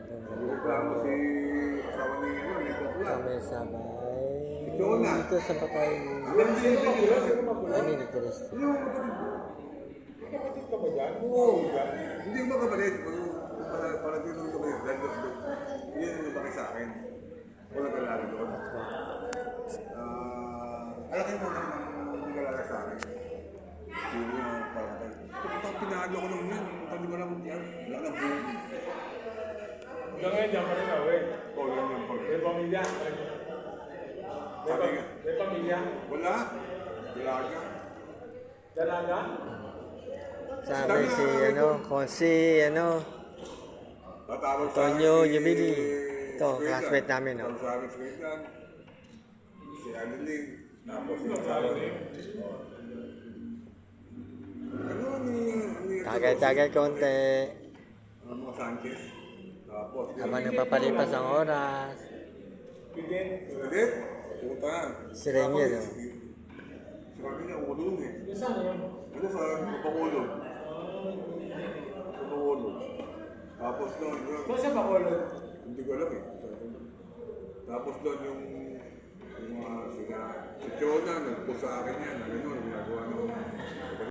Reklamo si asawa ni ni Bakla. Kami sabay. Ito na. Dito sa patay. Ano ni Cristo? Yung kapatid. Kapatid ka ba dyan? Oo. Hindi mo kapatid. Para dito ng kapatid. Yan yung laki sa akin. Wala kalala doon. Alaki mo naman hindi kalala sa akin. Sino yung parang kapag pinahalo ko naman yan. Hindi mo lang yan. Wala lang buong. Hanggang ngayon, dyan pa rin ako eh. Oo, yan yung pag. May pamilya. May pamilya. Wala. Dalaga. Dalaga? Sabi si kung si Tatawag sa Tonyo akin si Yubili. Ito, Sweden. classmate namin, no? Tatawag sa akin si Sweden. Si Annalyn. Tapos si ano ni Tagay-tagay konti. mga Sanchez. Tapos Habang nagpapalipas ang oras. Bigyan. Ulit. Puta. Si Renier, no? Si Renier, ulong eh. Yung saan yun? Ano sa Bacolod? Sa Bacolod. Tapos doon, Kung sa Bacolod? hindi ko alam eh. Tapos doon yung mga sila, si Chona, nagpo sa akin yan, ano, ginagawa ng